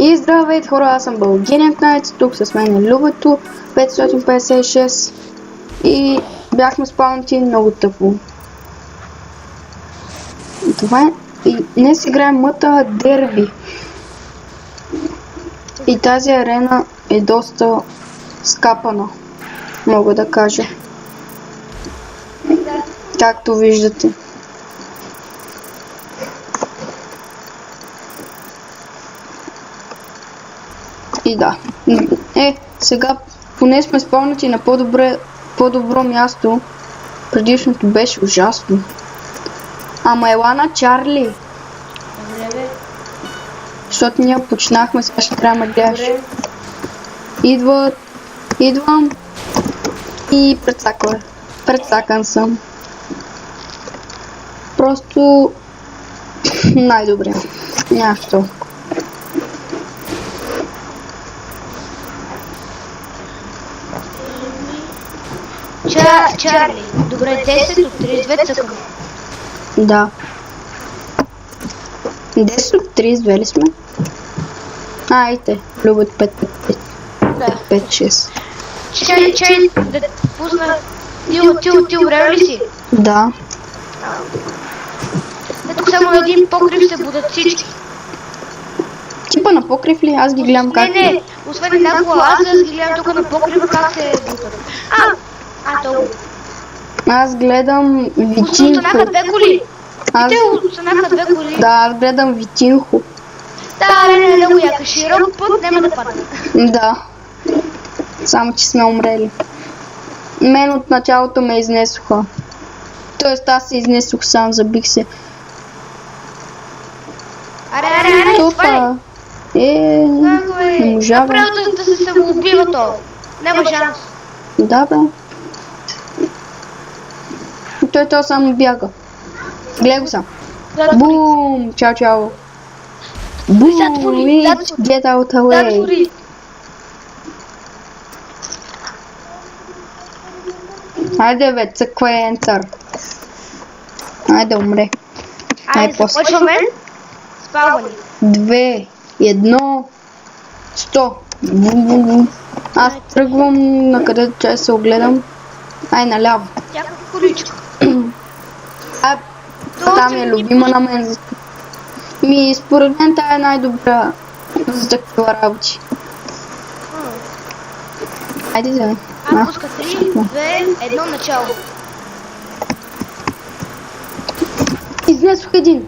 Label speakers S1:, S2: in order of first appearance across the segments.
S1: И здравейте хора, аз съм Българин Кнайц, тук с мен е Любето 556 и бяхме спалнати много тъпо. Това е... И днес играем мъта дерби. И тази арена е доста скапана, мога да кажа. Както виждате. И да. Сега поне сме спомнати на по-добро място. Предишното беше ужасно. Ама ела на Чарли.
S2: Добре,
S1: Защото ние почнахме, сега ще трябва да гледаш.
S2: добре.
S1: Идвам. И предсакан съм. Просто най-добре. Нящо.
S2: Чарли. Добре, 10 от 32 секунди.
S1: Да. 10 от 32 ли сме? Айде, любят 5-5-5.
S2: Да.
S1: 5-6.
S2: Чай, да те пусна. Ти умрел ли си?
S1: Да.
S2: Тук само един покрив се будат всички.
S1: Типа на покрив ли? Аз ги гледам как...
S2: Не, освен една кола, аз ги гледам тук на покрива как се бутат. Толкова.
S1: Аз гледам Витинхо.
S2: Останаха две коли.
S1: Аз...
S2: Те останаха две коли.
S1: Да, аз гледам Витинхо.
S2: Да, не, много яка. Широк път, няма да падне.
S1: Да. Само че сме умрели. Мен от началото ме изнесоха. Тоест аз се изнесох сам, забих се.
S2: Аре,
S1: Топа. Не можа, бе.
S2: Направо да се самоубива то. Няма шанс.
S1: Да, бе. Той само бяга. Гледай го сам. Бум! Чао. Бум! Get out away.
S2: Затвори.
S1: Хайде бе, цъква е ентър. Хайде умре. Най-после.
S2: Започваме. Спалване.
S1: 2, 1, 100. Бум. Аз тръгвам на където чай се огледам. Ай, наляво.
S2: Някаква количка.
S1: Там е любима на мен. Според мен тая е най-добра за такива работи. Айде да.
S2: Пуска 3, 2, 1, начало.
S1: Изнесох един.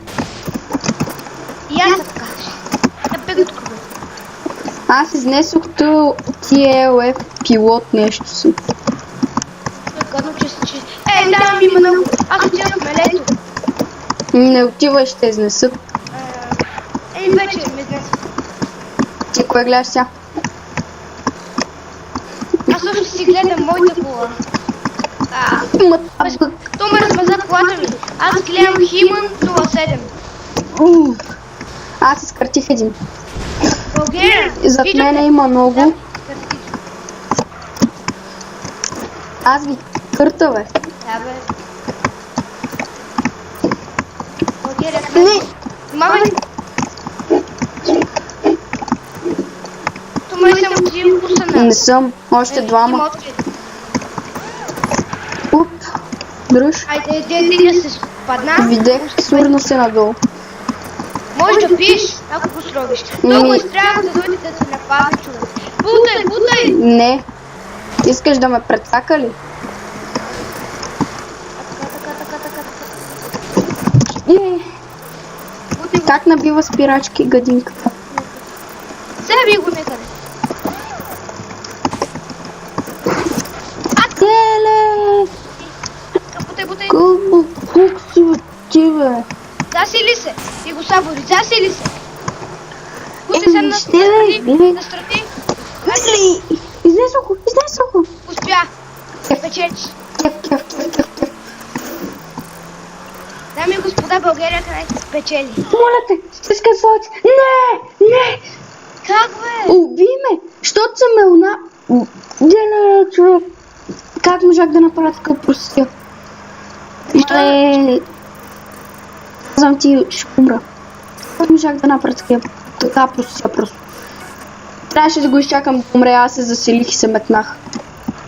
S2: И аз така. Бега тук.
S1: Аз изнесох TLF пилот нещо си.
S2: Гадно, че... Да, има много. Аз отивам в мелето.
S1: Не отивай, ще изнесат.
S2: Вече ме изнесат.
S1: Ти кое гледаш сега?
S2: Аз също си гледам моята кола. То ме размаза колата ми. Аз гледам Химън 07.
S1: Аз изкъртих един.
S2: България.
S1: Зад мене има много. Аз ги кърта, бе.
S2: Да, бе. България.
S1: Не!
S2: Маме. Май съм отивам пусана.
S1: Не съм. Още двама. Уп. Дръж.
S2: Айде, един се падна.
S1: Видех, сурна се надолу.
S2: Може да пиеш, ако го сробиш. Много изтрябва да дойде да се напада човек. Бутай!
S1: Не. Искаш да ме предсака ли? Как набива спирачки гадинката?
S2: Сега би го некъде.
S1: Теле!
S2: Бутай.
S1: Кук си отива.
S2: Засили се. И го сабори. Засили се. Бутай се на страни.
S1: Изнесох го.
S2: Успя. Печелиш.
S1: Кеф.
S2: Дами и господа, България къде печели.
S1: Моля те, стискай своите. Не!
S2: Как бе?
S1: Уби ме, защото съм мелна. Деле, човек. Как можах да направя такъв простия? Казвам ти, ще умра. Как можах да направя Така просто. Трябваше да го изчакам да умре, аз се заселих и се метнах.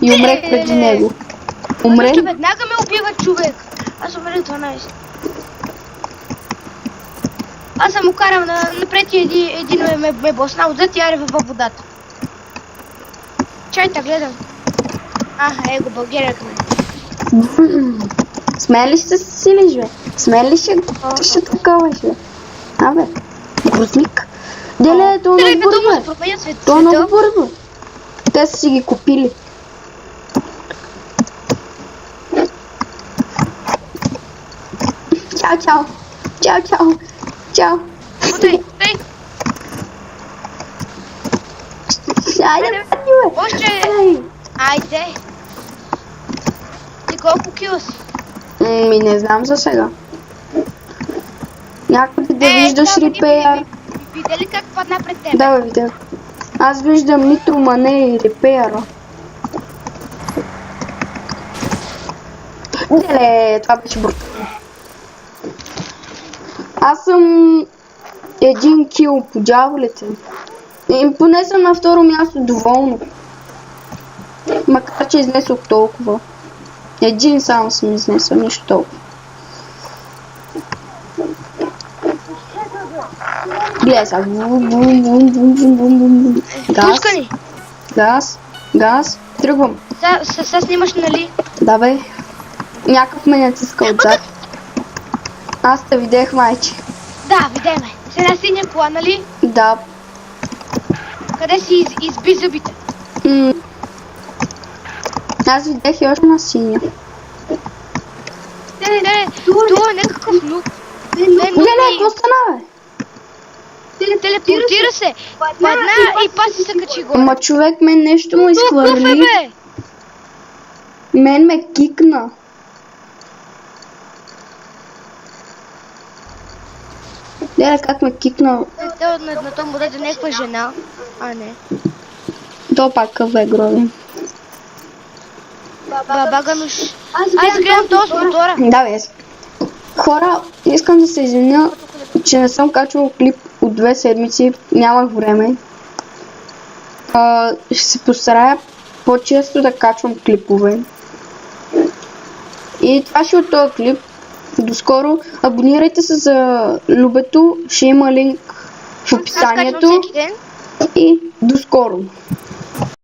S1: И умрех преди него. Умре?
S2: Защо веднага ме убива човек? Аз умрях 12. Аз съм окарам напред и един ме боснал отзад и аре във водата. Чайта гледам. Его България към мен.
S1: Смея ли ще се силиш, бе? Смея ли ще таковаш, бе? Абе, грузник. Деле, то много бързо, бе. То много бързо. Те са си ги купили. Чао.
S2: Тъй.
S1: Айде, бе.
S2: Още. Айде. Ти колко кила си?
S1: Не знам за сега. Някъде да виждаш репеяр.
S2: Видя ли как падна пред теб?
S1: Да, бе, видях. Аз виждам нитро, ма не и репеяра. Деле, това беше брутално. Аз съм 1 кил по дяволите. И поне съм на второ място доволно. Макар че изнесох толкова. Един само съм изнесъл, нищо толкова. Гледай сега. Газ. Тръгвам.
S2: Сега снимаш, нали?
S1: Да, бе. Някакъв ме натиска отзад. Аз те видях, майче.
S2: Да, видеме. С една синя кола, нали?
S1: Да.
S2: Къде си изби зъбите?
S1: Аз видях и още на синя.
S2: Не, това е някакъв нук.
S1: Не, какво стана, бе?
S2: Телепортира се. Падна и паси се качи горе.
S1: Ама човек, мен нещо му изхвърли. Мен ме кикна. Гледай как ме кикна.
S2: На този му даде някаква жена. Не.
S1: То пак къве грови.
S2: Баба нуш. Аз гледам този с мотора.
S1: Да, бе. Хора, искам да се извиня, че не съм качвал клип от 2 седмици. Нямах време. Ще се постарая по-често да качвам клипове. И това ще е от този клип. Доскоро абонирайте се за Любето, ще има линк в описанието. И до скоро!